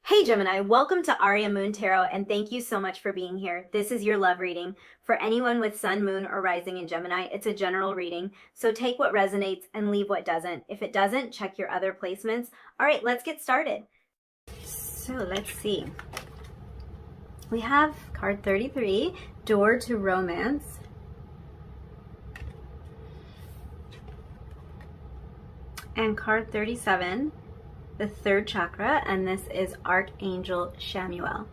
Hey Gemini, welcome to Aria Moon Tarot, and thank you so much for being here. This is your love reading. For anyone with Sun, Moon, or Rising in Gemini, it's a general reading, so take what resonates and leave what doesn't. If it doesn't, check your other placements. All right, let's get started. So let's see. We have card 33, Door to Romance. And card 37, the third chakra, and this is Archangel Shamuel.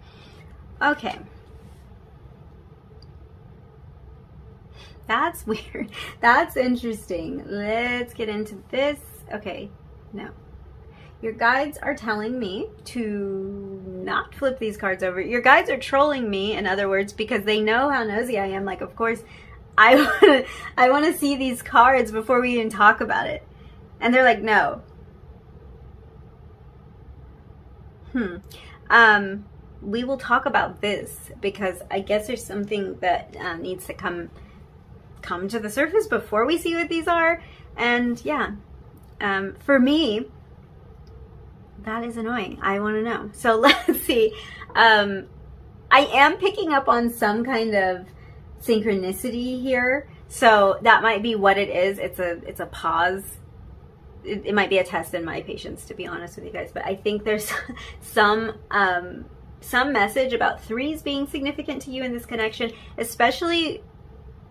Okay. That's weird. That's interesting. Let's get into this. Okay, no. Your guides are telling me to not flip these cards over. Your guides are trolling me, in other words, because they know how nosy I am. Like, of course, I want to see these cards before we even talk about it. And they're like, no. We will talk about this because I guess there's something that needs to come to the surface before we see what these are. And yeah, for me, that is annoying. I want to know. So let's see. I am picking up on some kind of synchronicity here. So that might be what it is. It's a pause. It might be a test in my patience, to be honest with you guys, but I think there's some message about threes being significant to you in this connection, especially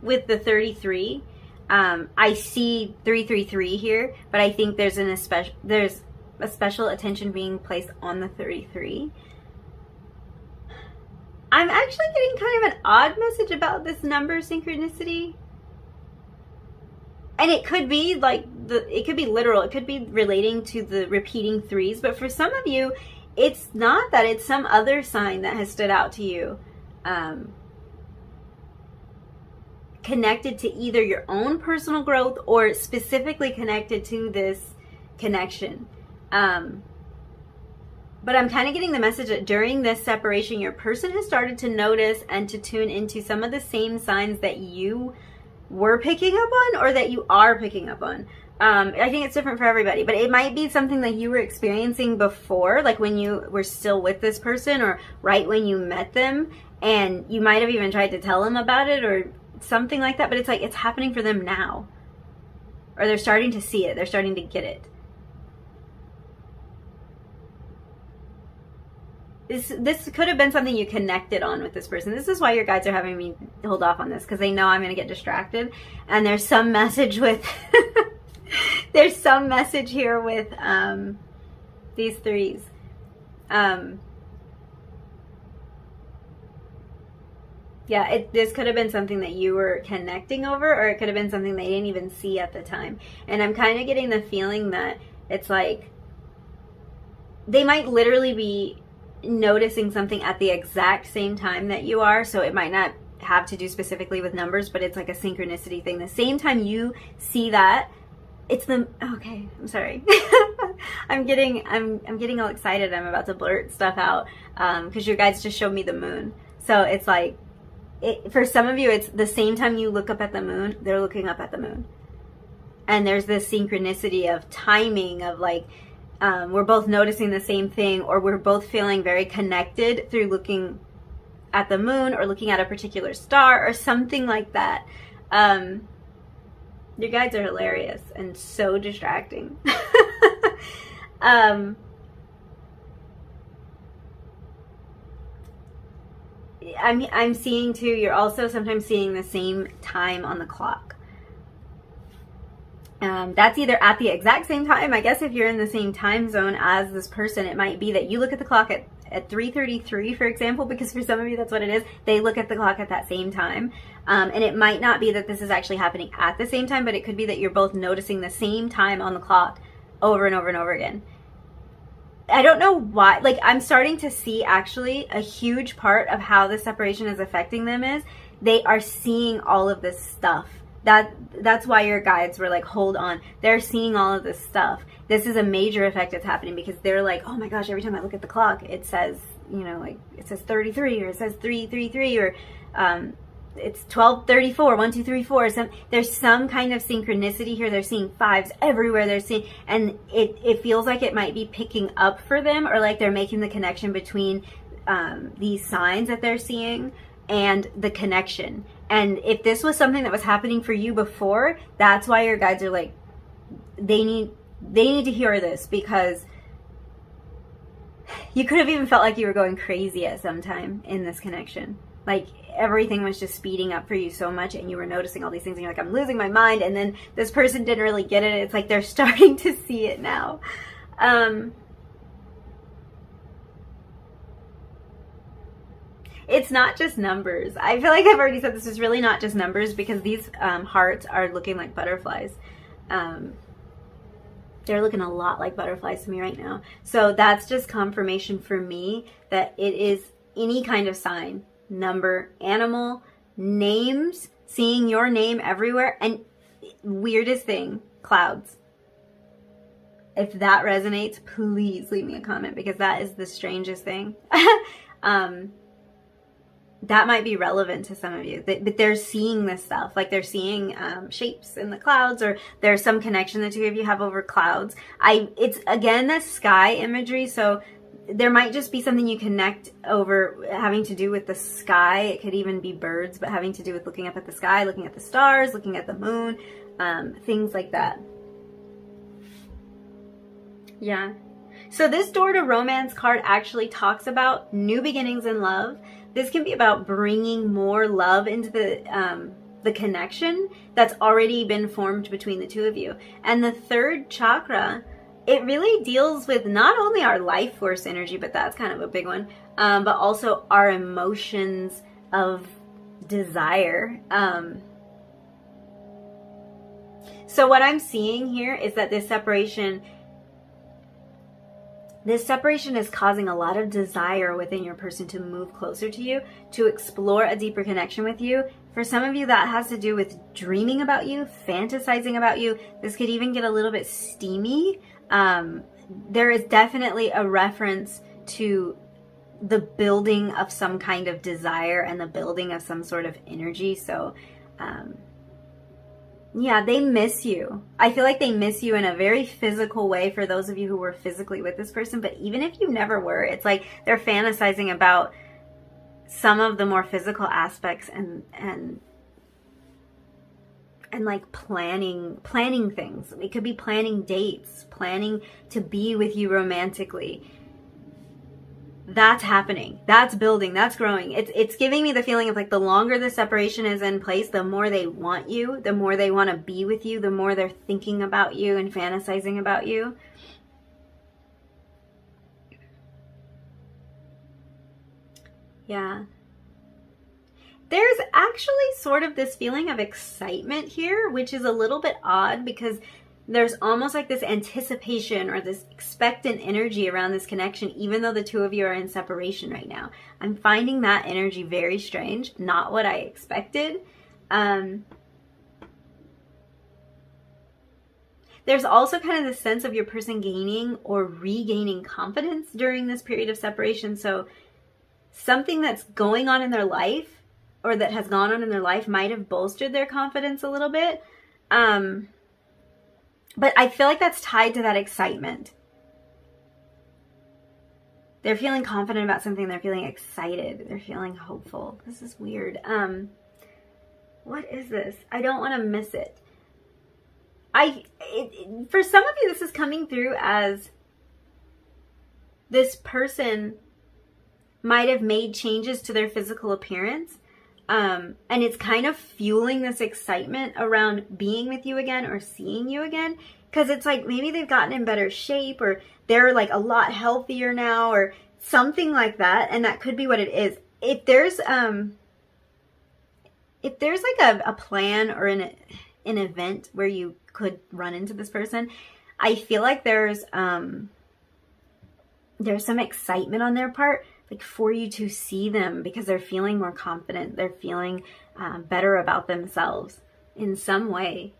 with the 33. I see 333 here, but I think there's a special attention being placed on the 33. I'm actually getting kind of an odd message about this number synchronicity. And it could be like it could be literal. It could be relating to the repeating threes. But for some of you, it's not that. It's some other sign that has stood out to you, connected to either your own personal growth or specifically connected to this connection. But I'm kind of getting the message that during this separation, your person has started to notice and to tune into some of the same signs that you were picking up on or that you are picking up on. I think it's different for everybody, but it might be something that you were experiencing before, like when you were still with this person or right when you met them, and you might have even tried to tell them about it or something like that, but it's like it's happening for them now. Or they're starting to see it. They're starting to get it. This could have been something you connected on with this person. This is why your guides are having me hold off on this, because they know I'm going to get distracted. And there's some message with there's some message here with these threes. Yeah, this could have been something that you were connecting over, or it could have been something they didn't even see at the time. And I'm kind of getting the feeling that it's like they might literally be noticing something at the exact same time that you are, so it might not have to do specifically with numbers, but it's like a synchronicity thing. The same time you see that, it's the okay, I'm sorry. I'm getting all excited. I'm about to blurt stuff out because your guides just showed me the moon. So it's like for some of you, it's the same time you look up at the moon, they're looking up at the moon. And there's this synchronicity of timing of like we're both noticing the same thing, or we're both feeling very connected through looking at the moon or looking at a particular star or something like that. Your guides are hilarious and so distracting. I'm seeing too, you're also sometimes seeing the same time on the clock. That's either at the exact same time. I guess if you're in the same time zone as this person, it might be that you look at the clock at 3:33, for example, because for some of you that's what it is. They look at the clock at that same time. And it might not be that this is actually happening at the same time, but it could be that you're both noticing the same time on the clock over and over and over again. I don't know why. Like, I'm starting to see actually a huge part of how the separation is affecting them is they are seeing all of this stuff. That's why your guides were like, hold on. They're seeing all of this stuff. This is a major effect that's happening because they're like, oh my gosh, every time I look at the clock, it says, you know, like it says 33 or it says 333 or it's 12:34, 1, 2, 3, 4. There's some kind of synchronicity here. They're seeing fives everywhere. They're seeing, and it feels like it might be picking up for them, or like they're making the connection between these signs that they're seeing and the connection. And if this was something that was happening for you before, that's why your guides are like, they need to hear this, because you could have even felt like you were going crazy at some time in this connection. Like everything was just speeding up for you so much, and you were noticing all these things and you're like, I'm losing my mind. And then this person didn't really get it. It's like they're starting to see it now. It's not just numbers. I feel like I've already said this is really not just numbers, because these hearts are looking like butterflies. They're looking a lot like butterflies to me right now. So that's just confirmation for me that it is any kind of sign, number, animal, names, seeing your name everywhere, and weirdest thing, clouds. If that resonates, please leave me a comment, because that is the strangest thing. That might be relevant to some of you, but they're seeing this stuff, like they're seeing shapes in the clouds, or there's some connection the two of you have over clouds. It's again the sky imagery, so there might just be something you connect over having to do with the sky. It could even be birds, but having to do with looking up at the sky, looking at the stars, looking at the moon, things like that. Yeah. So this door to romance card actually talks about new beginnings in love. This can be about bringing more love into the connection that's already been formed between the two of you. And the third chakra, it really deals with not only our life force energy, but that's kind of a big one, but also our emotions of desire. So what I'm seeing here is that this separation is causing a lot of desire within your person to move closer to you, to explore a deeper connection with you. For some of you, that has to do with dreaming about you, fantasizing about you. This could even get a little bit steamy. There is definitely a reference to the building of some kind of desire and the building of some sort of energy. So, yeah, they miss you. I feel like they miss you in a very physical way for those of you who were physically with this person. But even if you never were, it's like they're fantasizing about some of the more physical aspects and like planning things. It could be planning dates, planning to be with you romantically. That's happening. That's building. That's growing. It's giving me the feeling of like the longer the separation is in place, the more they want you, the more they want to be with you, the more they're thinking about you and fantasizing about you. Yeah. There's actually sort of this feeling of excitement here, which is a little bit odd because there's almost like this anticipation or this expectant energy around this connection, even though the two of you are in separation right now. I'm finding that energy very strange, not what I expected. There's also kind of the sense of your person gaining or regaining confidence during this period of separation. So something that's going on in their life or that has gone on in their life might have bolstered their confidence a little bit. But I feel like that's tied to that excitement. They're feeling confident about something. They're feeling excited. They're feeling hopeful. This is weird. What is this? I don't want to miss it. For some of you, this is coming through as this person might have made changes to their physical appearance. And it's kind of fueling this excitement around being with you again or seeing you again. Because it's like maybe they've gotten in better shape or they're like a lot healthier now or something like that. And that could be what it is. If there's like a plan or an event where you could run into this person, I feel like there's some excitement on their part, like for you to see them because they're feeling more confident. They're feeling better about themselves in some way.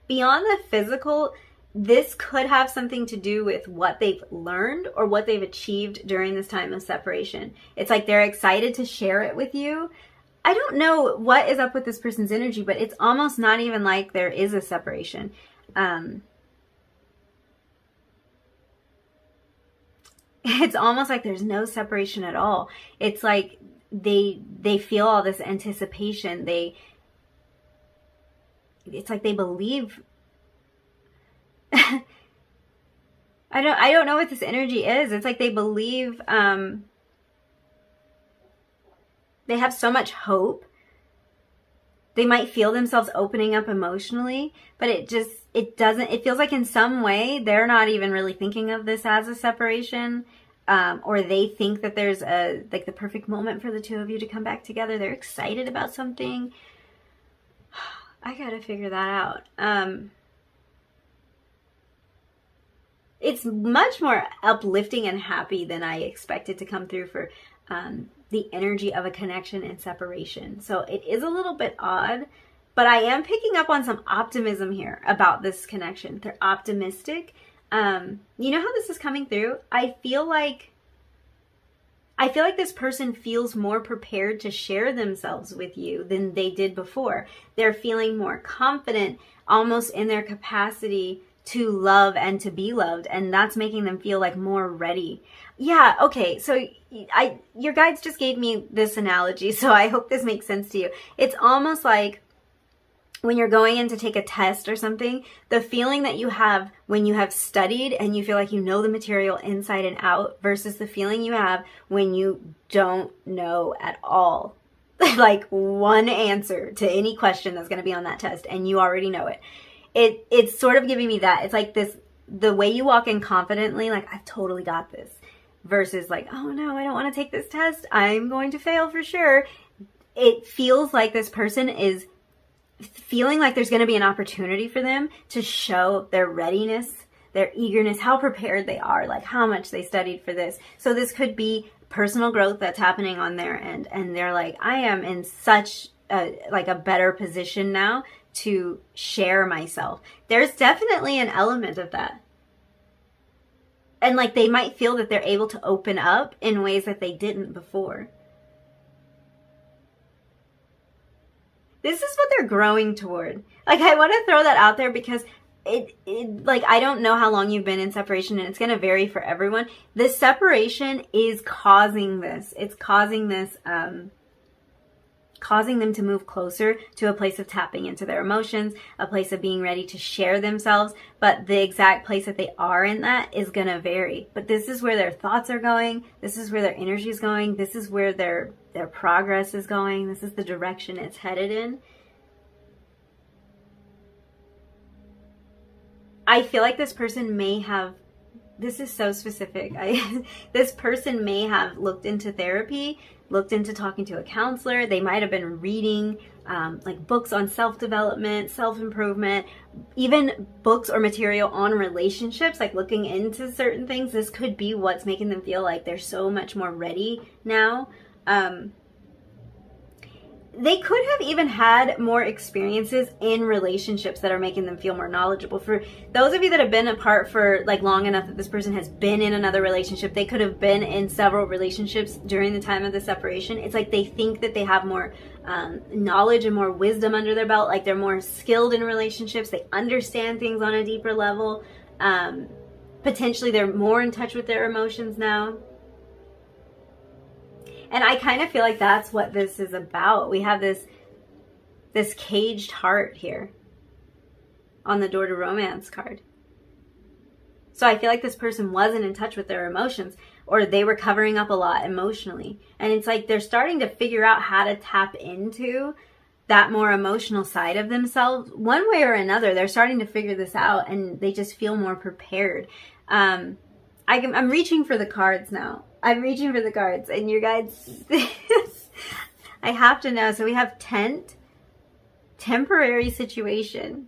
Beyond the physical, this could have something to do with what they've learned or what they've achieved during this time of separation. It's like they're excited to share it with you. I don't know what is up with this person's energy, but it's almost not even like there is a separation. It's almost like there's no separation at all. It's like they feel all this anticipation. It's like they believe. I don't know what this energy is. It's like they believe, they have so much hope. They might feel themselves opening up emotionally, but it feels like in some way they're not even really thinking of this as a separation, or they think that there's like the perfect moment for the two of you to come back together. They're excited about something. I gotta figure that out. It's much more uplifting and happy than I expected to come through for the energy of a connection and separation. So it is a little bit odd, but I am picking up on some optimism here about this connection. They're optimistic. You know how this is coming through? I feel like this person feels more prepared to share themselves with you than they did before. They're feeling more confident, almost in their capacity to love and to be loved, and that's making them feel like more ready. Yeah, okay, so your guides just gave me this analogy, so I hope this makes sense to you. It's almost like when you're going in to take a test or something, the feeling that you have when you have studied and you feel like you know the material inside and out versus the feeling you have when you don't know at all. Like one answer to any question that's going to be on that test and you already know it. It's sort of giving me that. It's like this, the way you walk in confidently, like I've totally got this, versus like, oh no, I don't want to take this test. I'm going to fail for sure. It feels like this person is feeling like there's going to be an opportunity for them to show their readiness, their eagerness, how prepared they are, like how much they studied for this. So this could be personal growth that's happening on their end. And they're like, I am in such a better position now to share myself. There's definitely an element of that. And like they might feel that they're able to open up in ways that they didn't before. This is what they're growing toward. Like I want to throw that out there because it like I don't know how long you've been in separation and it's going to vary for everyone. This separation is causing this. It's causing this causing them to move closer to a place of tapping into their emotions, a place of being ready to share themselves, but the exact place that they are in that is going to vary. But this is where their thoughts are going, this is where their energy is going, this is where their progress is going, this is the direction it's headed in. I feel like this person may have, this is so specific, this person may have looked into therapy, looked into talking to a counselor. They might have been reading like books on self-development, self-improvement, even books or material on relationships, like looking into certain things. This could be what's making them feel like they're so much more ready now. They could have even had more experiences in relationships that are making them feel more knowledgeable. For those of you that have been apart for like long enough that this person has been in another relationship, they could have been in several relationships during the time of the separation. It's like they think that they have more knowledge and more wisdom under their belt. Like they're more skilled in relationships. They understand things on a deeper level. Potentially they're more in touch with their emotions now. And I kind of feel like that's what this is about. We have this caged heart here on the Door to Romance card. So I feel like this person wasn't in touch with their emotions, or they were covering up a lot emotionally. And it's like they're starting to figure out how to tap into that more emotional side of themselves. One way or another, they're starting to figure this out and they just feel more prepared. I'm reaching for the cards now. I'm reaching for the cards, and your guides, I have to know. So we have tent, temporary situation.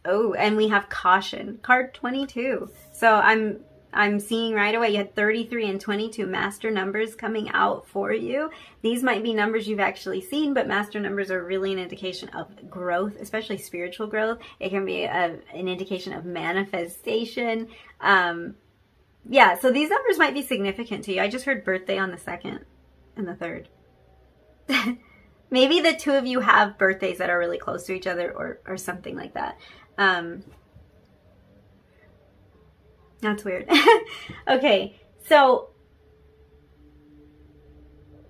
Oh, and we have caution, card 22. So I'm I'm seeing right away you had 33 and 22 master numbers coming out for you. These might be numbers you've actually seen, but master numbers are really an indication of growth, especially spiritual growth. It can be an indication of manifestation. Yeah, so these numbers might be significant to you. I just heard birthday on the 2nd and the 3rd. Maybe the two of you have birthdays that are really close to each other, or something like that. That's weird. Okay, so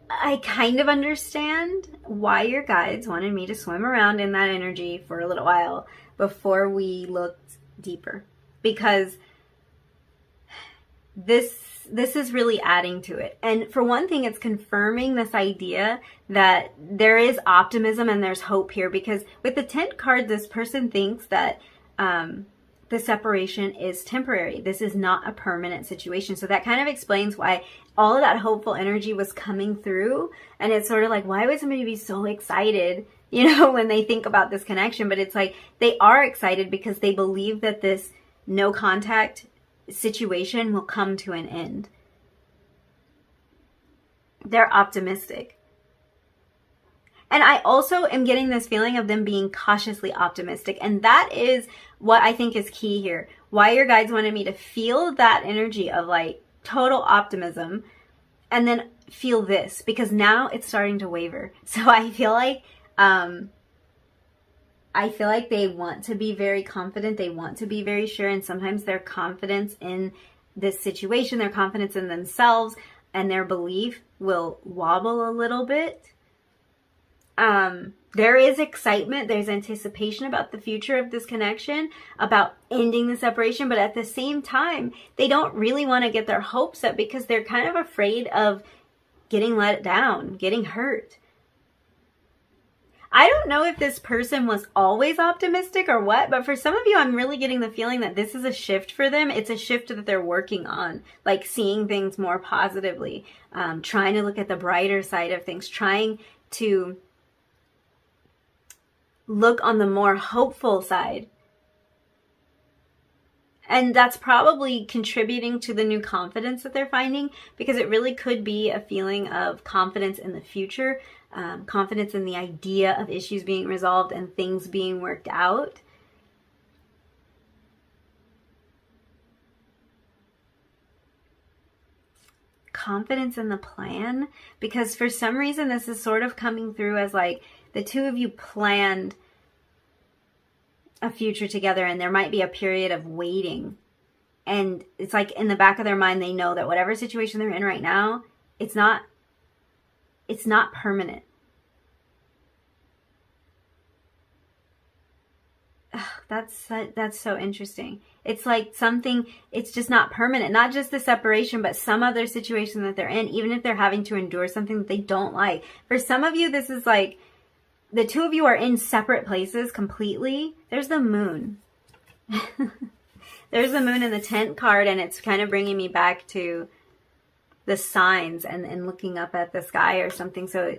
I kind of understand why your guides wanted me to swim around in that energy for a little while before we looked deeper, because this is really adding to it. And for one thing, it's confirming this idea that there is optimism and there's hope here, because with the 10th card, this person thinks that the separation is temporary. This is not a permanent situation. So that kind of explains why all of that hopeful energy was coming through. And it's sort of like, why would somebody be so excited, when they think about this connection? But it's like, they are excited because they believe that this no contact situation will come to an end. They're optimistic. And I also am getting this feeling of them being cautiously optimistic. And that is what I think is key here. Why your guides wanted me to feel that energy of like total optimism and then feel this, because now it's starting to waver. So I feel like they want to be very confident. They want to be very sure. And sometimes their confidence in this situation, their confidence in themselves and their belief will wobble a little bit. There is excitement. There's anticipation about the future of this connection, about ending the separation. But at the same time, they don't really want to get their hopes up because they're kind of afraid of getting let down, getting hurt. I don't know if this person was always optimistic or what, but for some of you, I'm really getting the feeling that this is a shift for them. It's a shift that they're working on, like seeing things more positively, trying to look at the brighter side of things, trying to look on the more hopeful side. And that's probably contributing to the new confidence that they're finding, because it really could be a feeling of confidence in the future, confidence in the idea of issues being resolved and things being worked out. Confidence in the plan, because for some reason this is sort of coming through as like the two of you planned a future together, and there might be a period of waiting. And it's like in the back of their mind, they know that whatever situation they're in right now, it's not permanent. Ugh, that's so interesting. It's like something, it's just not permanent. Not just the separation, but some other situation that they're in, even if they're having to endure something that they don't like. For some of you, this is like, the two of you are in separate places completely. There's the moon. There's the moon in the 10th card, and it's kind of bringing me back to the signs and looking up at the sky or something. So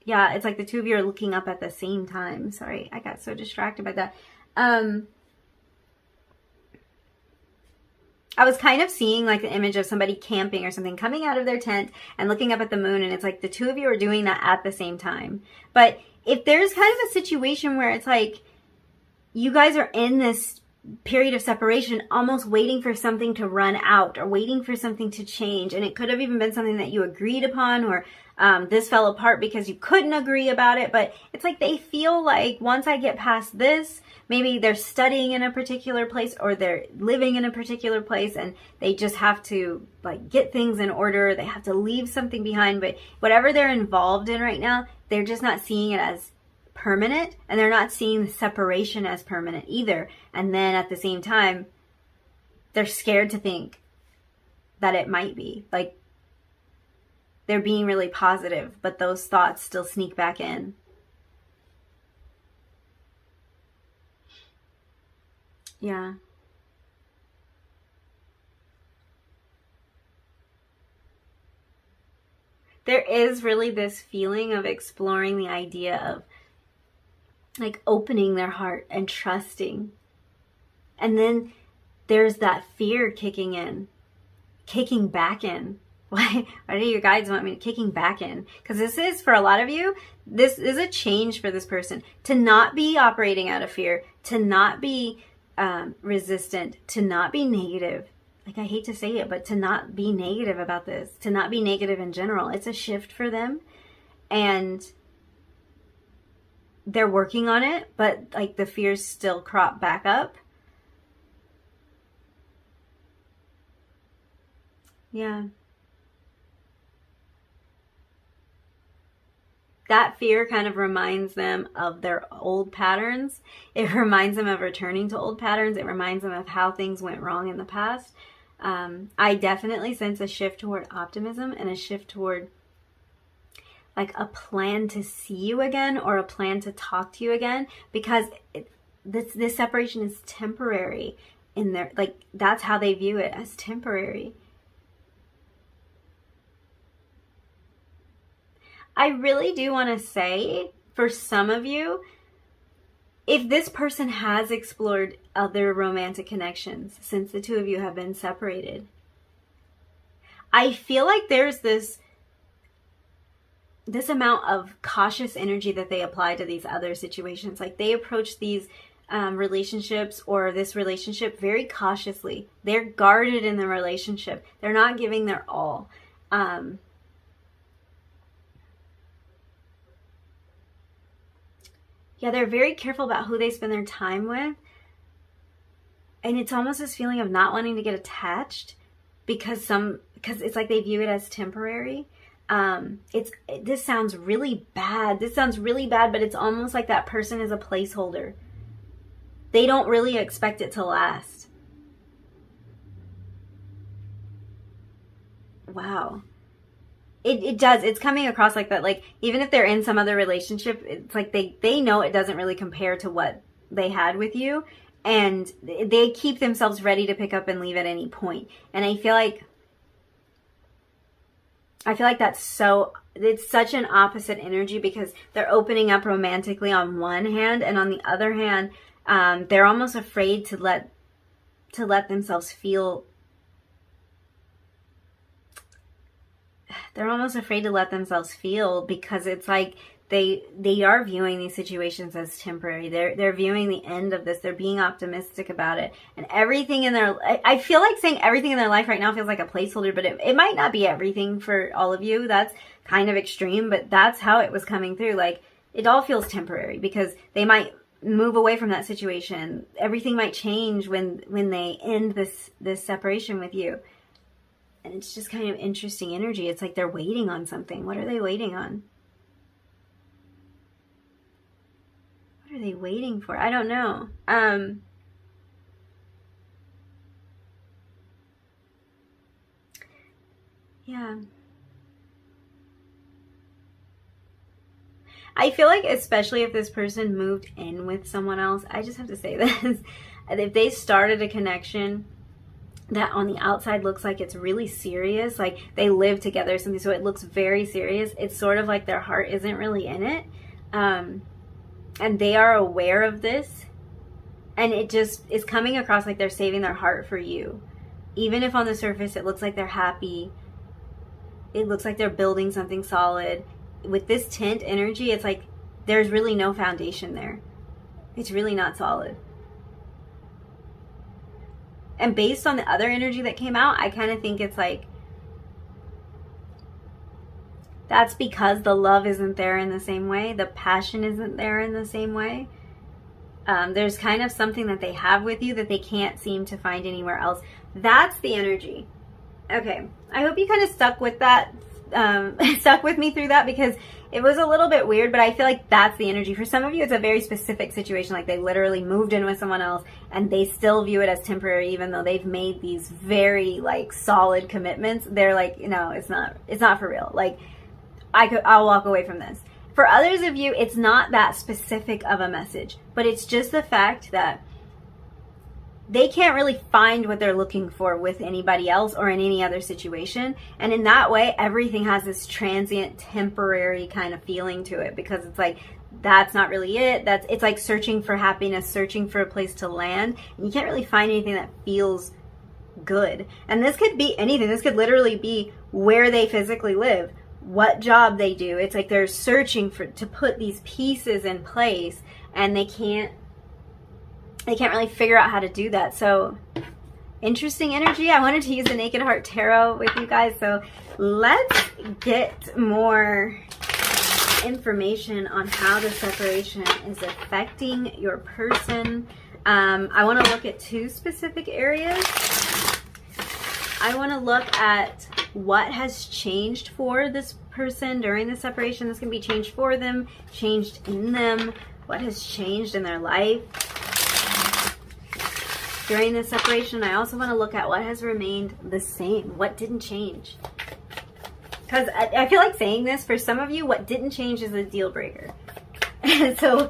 yeah, it's like the two of you are looking up at the same time. Sorry, I got so distracted by that. I was kind of seeing like the image of somebody camping or something, coming out of their tent and looking up at the moon. And it's like the two of you are doing that at the same time. But if there's kind of a situation where it's like you guys are in this period of separation, almost waiting for something to run out or waiting for something to change. And it could have even been something that you agreed upon, or this fell apart because you couldn't agree about it. But it's like they feel like once I get past this, maybe they're studying in a particular place or they're living in a particular place, and they just have to like get things in order. They have to leave something behind. But whatever they're involved in right now, they're just not seeing it as permanent, and they're not seeing the separation as permanent either. And then at the same time, they're scared to think that it might be. Like they're being really positive, but those thoughts still sneak back in. Yeah. There is really this feeling of exploring the idea of like opening their heart and trusting. And then there's that fear kicking back in. Why do your guides want me kicking back in? Because this is, for a lot of you, this is a change for this person. To not be operating out of fear, to not be resistant, to not be negative. Like, I hate to say it, but to not be negative about this, to not be negative in general. It's a shift for them. And they're working on it, but like the fears still crop back up. Yeah. That fear kind of reminds them of their old patterns. It reminds them of returning to old patterns. It reminds them of how things went wrong in the past. I definitely sense a shift toward optimism and a shift toward like a plan to see you again or a plan to talk to you again, because this separation is temporary in their, like, that's how they view it, as temporary. I really do want to say, for some of you, if this person has explored other romantic connections since the two of you have been separated, I feel like there's this amount of cautious energy that they apply to these other situations. Like, they approach these relationships or this relationship very cautiously. They're guarded in the relationship. They're not giving their all. Yeah, they're very careful about who they spend their time with. And it's almost this feeling of not wanting to get attached because it's like they view it as temporary. This sounds really bad. But it's almost like that person is a placeholder. They don't really expect it to last. Wow. It does. It's coming across like that. Like, even if they're in some other relationship, it's like they know it doesn't really compare to what they had with you. And they keep themselves ready to pick up and leave at any point. And I feel like it's such an opposite energy, because they're opening up romantically on one hand, and on the other hand, they're almost afraid to let themselves feel. They're almost afraid to let themselves feel, because it's like they are viewing these situations as temporary. They're viewing the end of this. They're being optimistic about it, and everything in their. I feel like saying everything in their life right now feels like a placeholder, but it might not be everything for all of you. That's kind of extreme, but that's how it was coming through. Like, it all feels temporary, because they might move away from that situation. Everything might change when they end this separation with you. And it's just kind of interesting energy. It's like they're waiting on something. What are they waiting on? What are they waiting for? I don't know. Yeah. I feel like, especially if this person moved in with someone else, I just have to say this. If they started a connection that on the outside looks like it's really serious, like they live together or something, so it looks very serious, it's sort of like their heart isn't really in it. And they are aware of this, and it just is coming across like they're saving their heart for you. Even if on the surface it looks like they're happy, it looks like they're building something solid. With this tint energy, it's like there's really no foundation there. It's really not solid. And based on the other energy that came out, I kind of think it's like, that's because the love isn't there in the same way. The passion isn't there in the same way. There's kind of something that they have with you that they can't seem to find anywhere else. That's the energy. Okay, I hope you kind of stuck with that, stuck with me through that, because it was a little bit weird, but I feel like that's the energy. For some of you, it's a very specific situation, like they literally moved in with someone else and they still view it as temporary, even though they've made these very like solid commitments. They're like, no, it's not for real. Like, I'll walk away from this. For others of you, it's not that specific of a message, but it's just the fact that they can't really find what they're looking for with anybody else or in any other situation. And in that way, everything has this transient, temporary kind of feeling to it, because it's like that's not really it. It's like searching for happiness, searching for a place to land, and you can't really find anything that feels good. And this could be anything. This could literally be where they physically live, what job they do. It's like they're searching to put these pieces in place, and they can't really figure out how to do that. So interesting energy. I wanted to use the Naked Heart Tarot with you guys. So let's get more information on how the separation is affecting your person. I want to look at two specific areas. I want to look at what has changed for this person during the separation. This can be changed for them, changed in them. What has changed in their life during the separation? I also want to look at what has remained the same. What didn't change? Because I feel like saying this, for some of you, what didn't change is a deal breaker. So,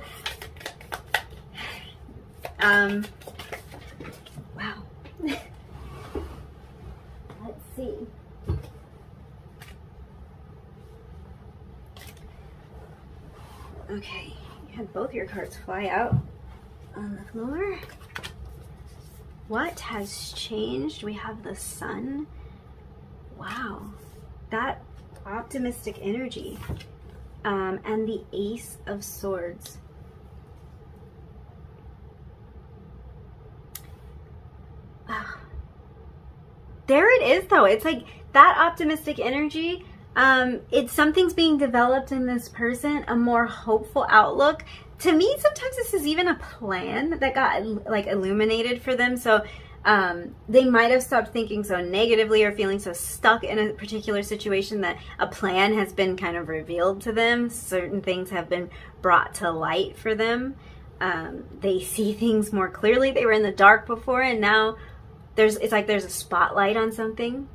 wow. Let's see. Okay, you had both your cards fly out on the floor. What has changed? We have the Sun. Wow. That optimistic energy, and the Ace of Swords. There it is, though. It's like that optimistic energy. It's something's being developed in this person, a more hopeful outlook. To me, sometimes this is even a plan that got like illuminated for them. So they might have stopped thinking so negatively or feeling so stuck in a particular situation that a plan has been kind of revealed to them. Certain things have been brought to light for them. They see things more clearly. They were in the dark before, and now it's like there's a spotlight on something.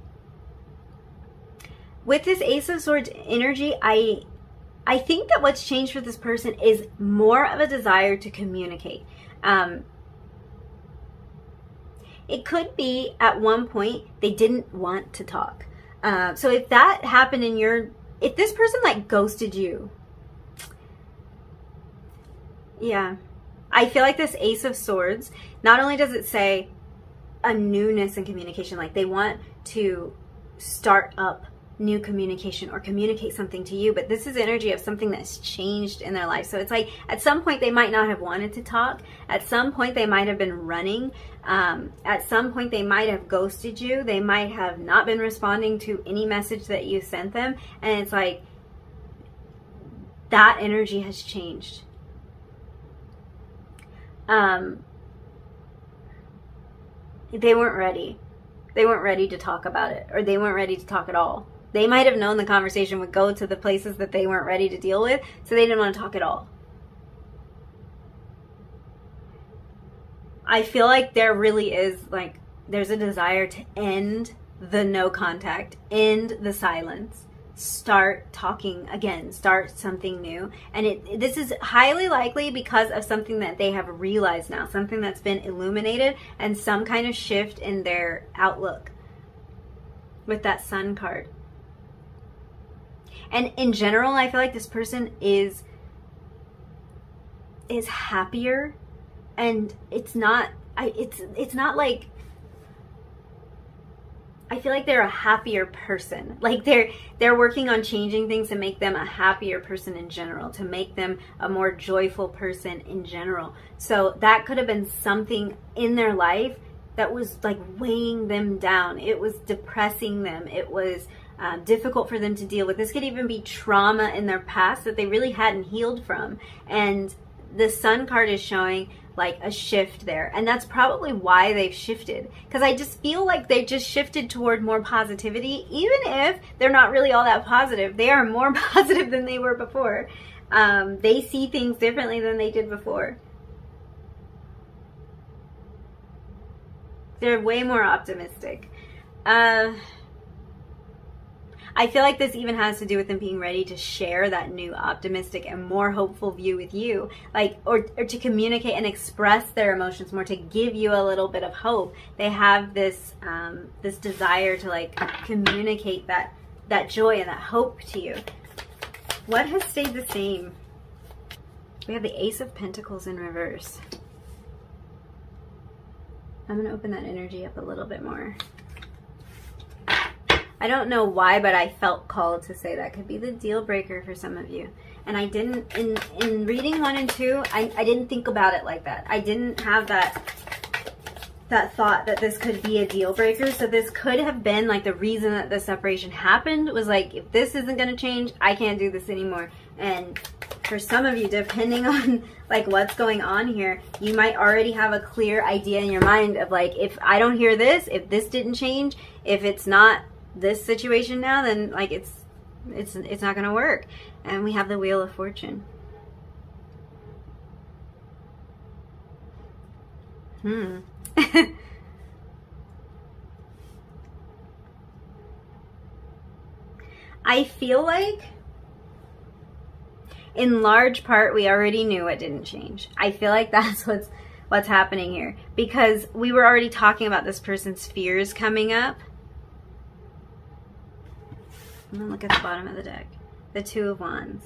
With this Ace of Swords energy, I think that what's changed for this person is more of a desire to communicate. It could be at one point they didn't want to talk. So if that happened if this person like ghosted you, yeah, I feel like this Ace of Swords, not only does it say a newness in communication, like they want to start up new communication or communicate something to you, but this is energy of something that's changed in their life. So it's like at some point they might not have wanted to talk. At some point they might have been running. At some point they might have ghosted you. They might have not been responding to any message that you sent them. And it's like that energy has changed. They weren't ready. They weren't ready to talk about it, or they weren't ready to talk at all. They might have known the conversation would go to the places that they weren't ready to deal with, so they didn't want to talk at all. I feel like there really is, like, there's a desire to end the no contact, end the silence, start talking again, start something new. And this is highly likely because of something that they have realized now, something that's been illuminated, and some kind of shift in their outlook with that Sun card. And in general, I feel like this person is happier, and it's not like, I feel like they're a happier person. Like they're working on changing things to make them a happier person in general, to make them a more joyful person in general. So that could have been something in their life that was like weighing them down. It was depressing them. It was difficult for them to deal with. This could even be trauma in their past that they really hadn't healed from. And the Sun card is showing like a shift there. And that's probably why they've shifted. Because I just feel like they just shifted toward more positivity. Even if they're not really all that positive, they are more positive than they were before. They see things differently than they did before. They're way more optimistic. I feel like this even has to do with them being ready to share that new optimistic and more hopeful view with you, like, or to communicate and express their emotions more, to give you a little bit of hope. They have this this desire to like communicate that joy and that hope to you. What has stayed the same? We have the Ace of Pentacles in reverse. I'm going to open that energy up a little bit more. I don't know why, but I felt called to say that could be the deal breaker for some of you. And I didn't, in reading 1 and 2, I didn't think about it like that. I didn't have that thought that this could be a deal breaker. So this could have been like the reason that the separation happened was like, if this isn't going to change, I can't do this anymore. And for some of you, depending on like what's going on here, you might already have a clear idea in your mind of like, if I don't hear this, if this didn't change, if it's not this situation now, then like it's not going to work. And we have the Wheel of Fortune. I feel like in large part we already knew what didn't change. I feel like that's what's happening here, because we were already talking about this person's fears coming up. I'm gonna look at the bottom of the deck. The Two of Wands.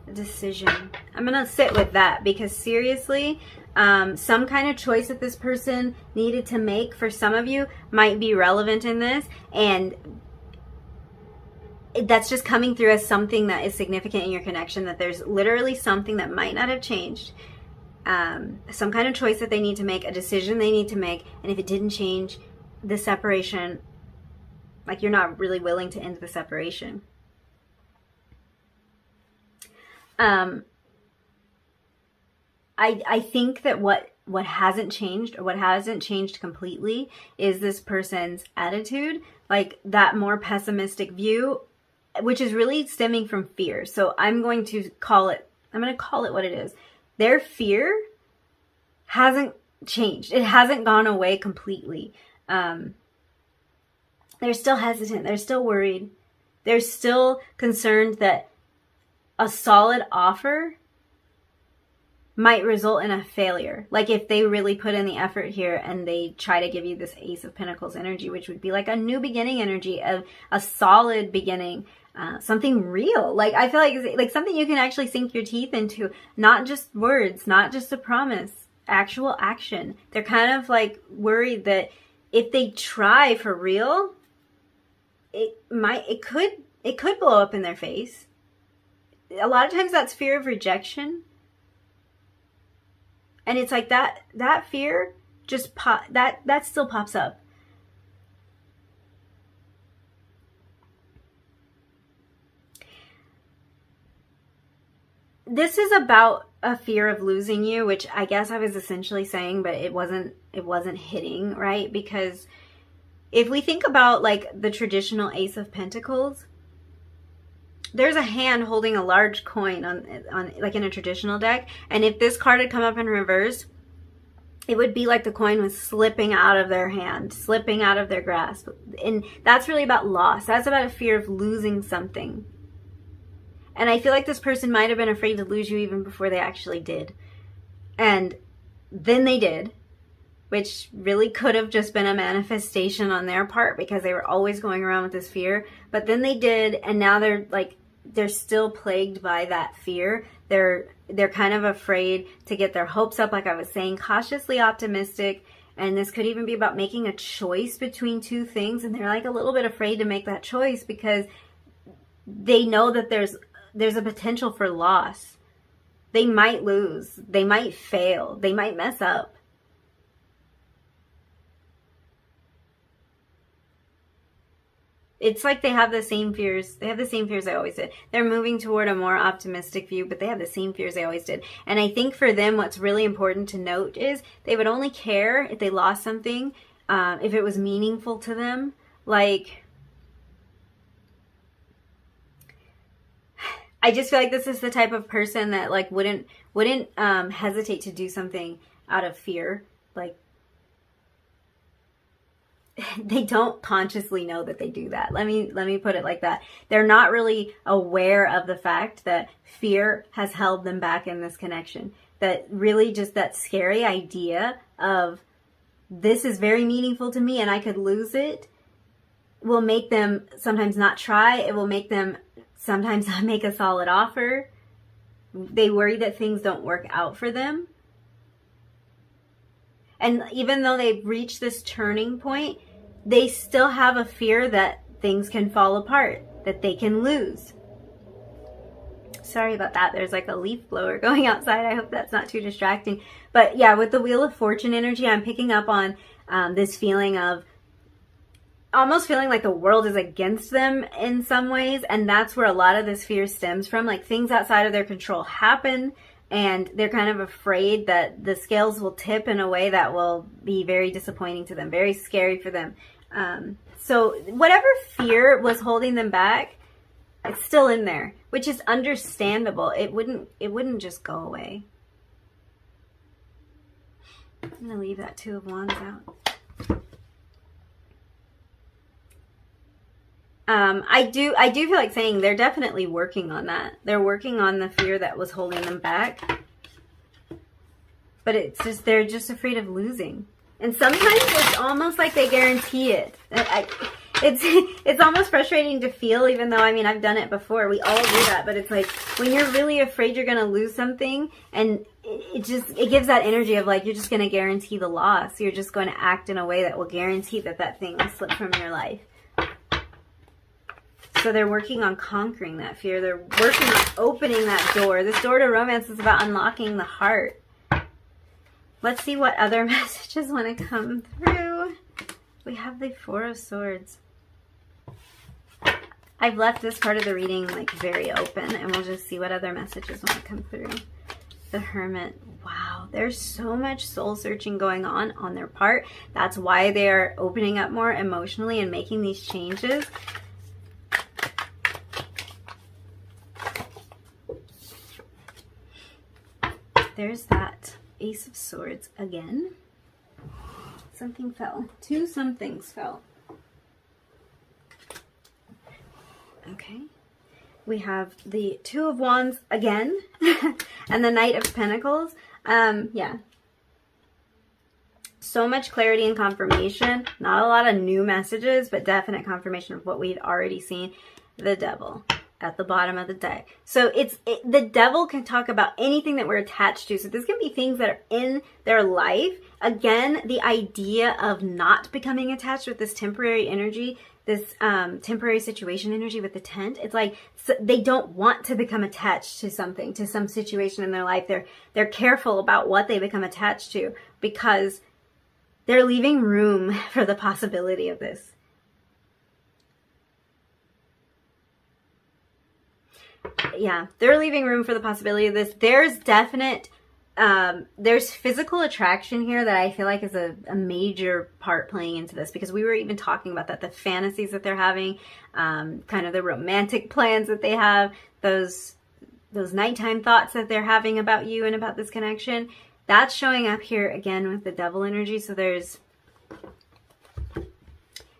The decision. I'm gonna sit with that, because seriously, some kind of choice that this person needed to make for some of you might be relevant in this, and that's just coming through as something that is significant in your connection, that there's literally something that might not have changed, some kind of choice that they need to make, a decision they need to make, and if it didn't change, the separation, like you're not really willing to end the separation. I think that what hasn't changed, or what hasn't changed completely, is this person's attitude, like that more pessimistic view, which is really stemming from fear. So I'm going to call it what it is. Their fear hasn't changed. It hasn't gone away completely. They're still hesitant. They're still worried. They're still concerned that a solid offer might result in a failure. Like if they really put in the effort here and they try to give you this Ace of Pentacles energy, which would be like a new beginning energy, of a solid beginning, something real. Like I feel like something you can actually sink your teeth into, not just words, not just a promise, actual action. They're kind of like worried that if they try for real, it could blow up in their face. A lot of times that's fear of rejection. And it's like that fear just that still pops up. This is about a fear of losing you, which I guess I was essentially saying, but it wasn't hitting, right? Because if we think about like the traditional Ace of Pentacles, there's a hand holding a large coin on like in a traditional deck, and if this card had come up in reverse, it would be like the coin was slipping out of their hand, slipping out of their grasp. And that's really about loss. That's about a fear of losing something. And I feel like this person might have been afraid to lose you even before they actually did. And then they did, which really could have just been a manifestation on their part, because they were always going around with this fear. But then they did, and now they're still plagued by that fear. They're kind of afraid to get their hopes up, like I was saying, cautiously optimistic. And this could even be about making a choice between two things, and they're like a little bit afraid to make that choice because they know that there's a potential for loss. They might lose, they might fail, they might mess up. It's like they have the same fears. They have the same fears they always did. They're moving toward a more optimistic view, but they have the same fears they always did. And I think for them, what's really important to note is they would only care if they lost something, if it was meaningful to them. Like, I just feel like this is the type of person that like wouldn't hesitate to do something out of fear. Like, they don't consciously know that they do that. Let me put it like that. They're not really aware of the fact that fear has held them back in this connection. That really just that scary idea of this is very meaningful to me and I could lose it will make them sometimes not try. It will make them sometimes not make a solid offer. They worry that things don't work out for them. And even though they've reached this turning point, they still have a fear that things can fall apart, that they can lose. Sorry about that. There's like a leaf blower going outside. I hope that's not too distracting. But yeah, with the Wheel of Fortune energy, I'm picking up on this feeling of almost feeling like the world is against them in some ways. And that's where a lot of this fear stems from. Like things outside of their control happen, and they're kind of afraid that the scales will tip in a way that will be very disappointing to them, very scary for them. So whatever fear was holding them back, it's still in there, which is understandable. It wouldn't just go away. I'm going to leave that Two of Wands out. I do feel like saying they're definitely working on that. They're working on the fear that was holding them back. But it's just, they're just afraid of losing. And sometimes it's almost like they guarantee it. It's almost frustrating to feel, even though, I mean, I've done it before. We all do that. But it's like when you're really afraid you're going to lose something, and it gives that energy of like, you're just going to guarantee the loss. You're just going to act in a way that will guarantee that thing will slip from your life. So they're working on conquering that fear. They're working on opening that door. This door to romance is about unlocking the heart. Let's see what other messages want to come through. We have the Four of Swords. I've left this part of the reading like very open, and we'll just see what other messages want to come through. The Hermit. Wow, there's so much soul searching going on their part. That's why they are opening up more emotionally and making these changes. There's that Ace of Swords again. Something fell. Two somethings fell. Okay. We have the Two of Wands again. And the Knight of Pentacles. Yeah. So much clarity and confirmation. Not a lot of new messages, but definite confirmation of what we'd already seen. The Devil at the bottom of the deck. So the Devil can talk about anything that we're attached to. So this can be things that are in their life. Again, the idea of not becoming attached with this temporary energy, this temporary situation energy with the tent. It's like they don't want to become attached to something, to some situation in their life. They're careful about what they become attached to because they're leaving room for the possibility of this. Yeah, they're leaving room for the possibility of this. There's definite, there's physical attraction here that I feel like is a major part playing into this, because we were even talking about that, the fantasies that they're having, kind of the romantic plans that they have, those nighttime thoughts that they're having about you and about this connection. That's showing up here again with the Devil energy. So there's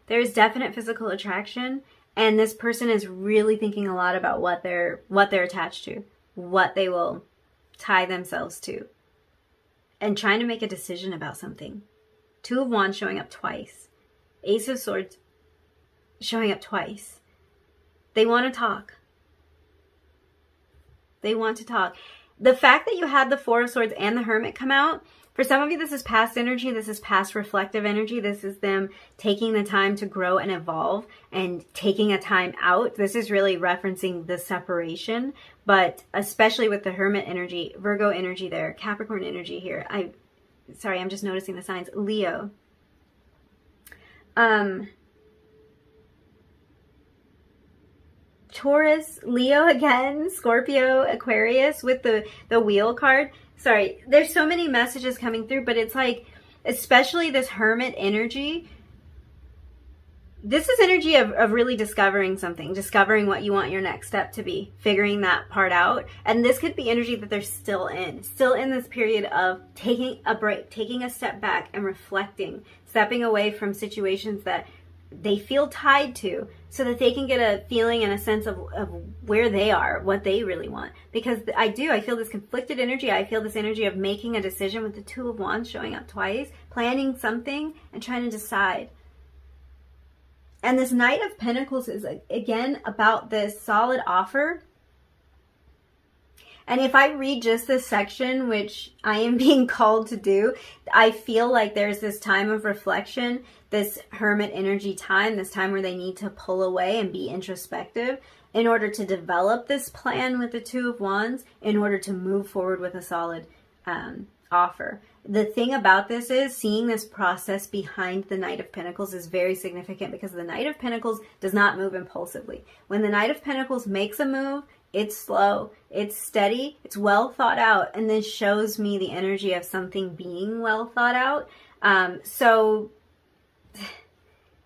definite physical attraction. And this person is really thinking a lot about what they're attached to, what they will tie themselves to, and trying to make a decision about something. Two of Wands showing up twice. Ace of Swords showing up twice. They want to talk. They want to talk. The fact that you had the Four of Swords and the Hermit come out, for some of you, this is past energy. This is past reflective energy. This is them taking the time to grow and evolve and taking a time out. This is really referencing the separation, but especially with the Hermit energy, Virgo energy there, Capricorn energy here. Sorry, I'm just noticing the signs. Leo. Taurus, Leo again, Scorpio, Aquarius with the Wheel card. Sorry, there's so many messages coming through, but it's like, especially this Hermit energy, this is energy of really discovering something, discovering what you want your next step to be, figuring that part out. And this could be energy that they're still in this period of taking a break, taking a step back and reflecting, stepping away from situations that they feel tied to, so that they can get a feeling and a sense of where they are, what they really want. Because I feel this conflicted energy. I feel this energy of making a decision with the Two of Wands showing up twice, planning something and trying to decide. And this Knight of Pentacles is, again, about this solid offer. And if I read just this section, which I am being called to do, I feel like there's this time of reflection, this hermit energy time, this time where they need to pull away and be introspective in order to develop this plan with the Two of Wands, in order to move forward with a solid offer. The thing about this is seeing this process behind the Knight of Pentacles is very significant, because the Knight of Pentacles does not move impulsively. When the Knight of Pentacles makes a move, it's slow, it's steady, it's well thought out, and this shows me the energy of something being well thought out. So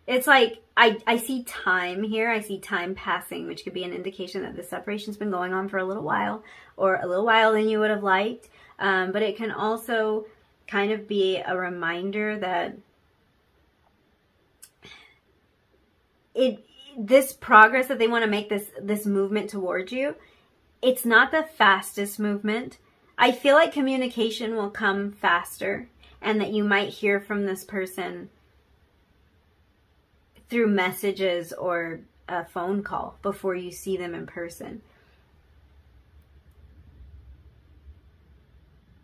it's like I see time here. I see time passing, which could be an indication that the separation's been going on for a little while, or a little while than you would have liked. But it can also kind of be a reminder that this progress that they want to make, this movement towards you, it's not the fastest movement. I feel like communication will come faster, and that you might hear from this person through messages or a phone call before you see them in person.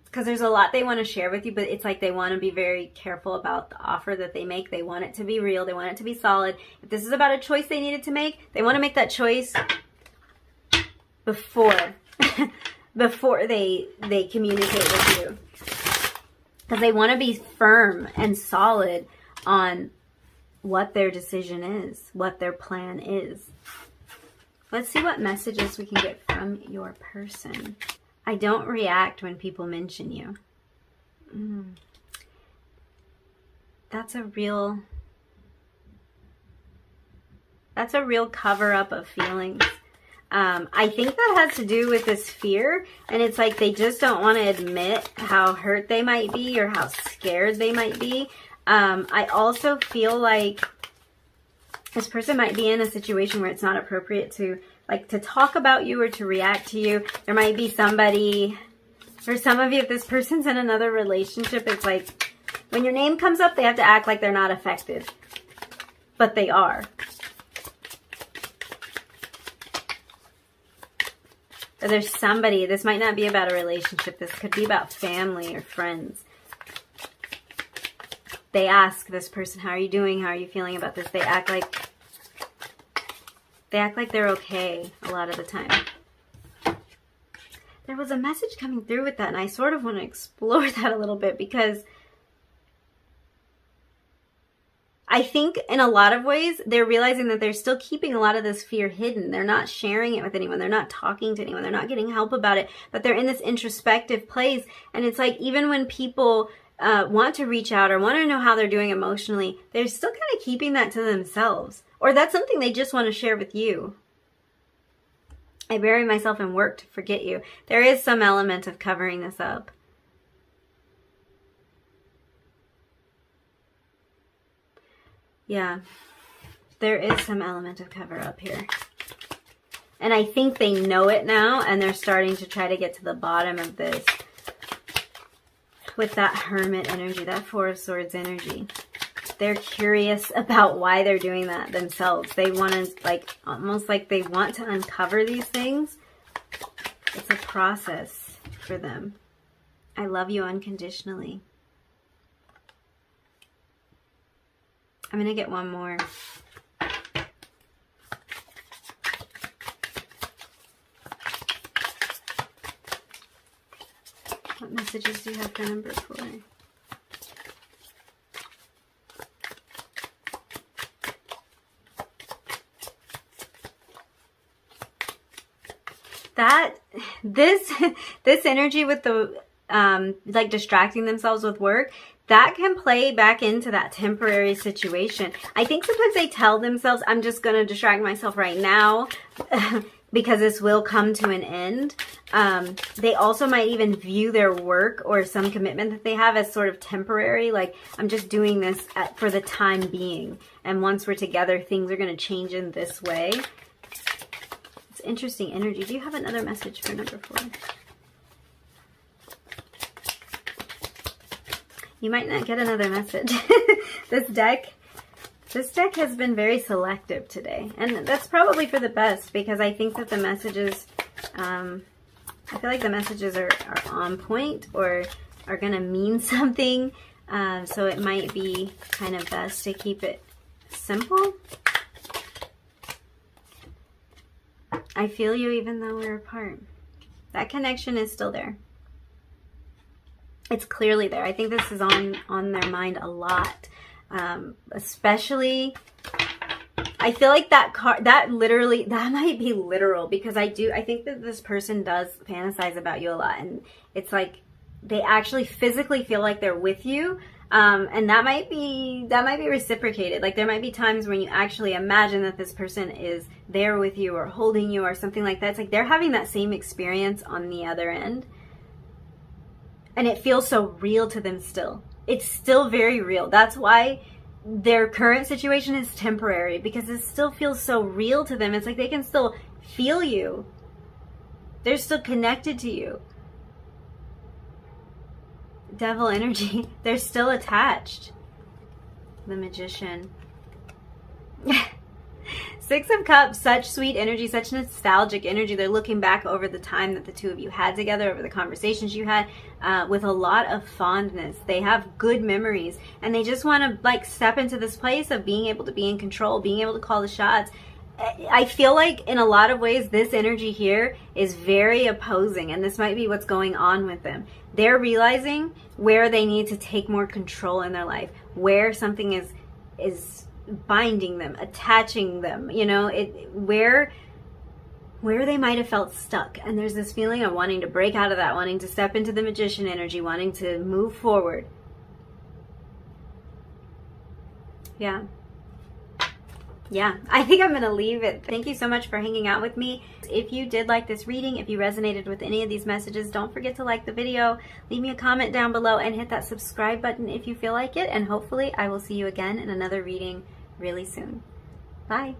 Because there's a lot they want to share with you, but it's like they want to be very careful about the offer that they make. They want it to be real. They want it to be solid. If this is about a choice they needed to make, they want to make that choice before before they communicate with you. Because they want to be firm and solid on what their decision is, what their plan is. Let's see what messages we can get from your person. I don't react when people mention you. That's a real cover-up of feelings. I think that has to do with this fear, and it's like they just don't want to admit how hurt they might be or how scared they might be. I also feel like this person might be in a situation where it's not appropriate to talk about you or to react to you. There might be somebody, for some of you, if this person's in another relationship, it's like when your name comes up, they have to act like they're not affected, but they are. Or there's somebody, this might not be about a relationship, this could be about family or friends. They ask this person, how are you doing? How are you feeling about this? They act like they're okay a lot of the time. There was a message coming through with that, and I sort of want to explore that a little bit, because I think in a lot of ways they're realizing that they're still keeping a lot of this fear hidden. They're not sharing it with anyone. They're not talking to anyone. They're not getting help about it, but they're in this introspective place. And it's like, even when people want to reach out or want to know how they're doing emotionally, they're still kind of keeping that to themselves. Or that's something they just want to share with you. I bury myself in work to forget you. There is some element of covering this up. Yeah, there is some element of cover up here. And I think they know it now, and they're starting to try to get to the bottom of this with that Hermit energy, that Four of Swords energy. They're curious about why they're doing that themselves. They want to, almost like they want to uncover these things. It's a process for them. I love you unconditionally. I'm going to get one more. What messages do you have for number 4? This energy with the distracting themselves with work, that can play back into that temporary situation. I think sometimes they tell themselves, I'm just going to distract myself right now because this will come to an end. They also might even view their work or some commitment that they have as sort of temporary. Like, I'm just doing this for the time being. And once we're together, things are going to change in this way. It's interesting energy. Do you have another message for number 4? You might not get another message. This deck has been very selective today. And that's probably for the best, because I think that the messages I feel like the messages are on point or are going to mean something. So it might be kind of best to keep it simple. I feel you even though we're apart. That connection is still there. It's clearly there. I think this is on their mind a lot. Especially, I feel like that might be literal, because I think that this person does fantasize about you a lot, and it's like they actually physically feel like they're with you. And that might be reciprocated. Like there might be times when you actually imagine that this person is there with you or holding you or something like that. It's like they're having that same experience on the other end. And it feels so real to them still. It's still very real. That's why their current situation is temporary, because it still feels so real to them. It's like they can still feel you. They're still connected to you. Devil energy. They're still attached. The Magician. Six of Cups, such sweet energy, such nostalgic energy. They're looking back over the time that the two of you had together, over the conversations you had, with a lot of fondness. They have good memories, and they just want to like step into this place of being able to be in control, being able to call the shots. I feel like in a lot of ways this energy here is very opposing, and this might be what's going on with them. They're realizing where they need to take more control in their life, where something is binding them, attaching them, you know, where they might have felt stuck. And there's this feeling of wanting to break out of that, wanting to step into the Magician energy, wanting to move forward. Yeah, I think I'm going to leave it. Thank you so much for hanging out with me. If you did like this reading, if you resonated with any of these messages, don't forget to like the video, leave me a comment down below, and hit that subscribe button if you feel like it. And hopefully I will see you again in another reading really soon. Bye.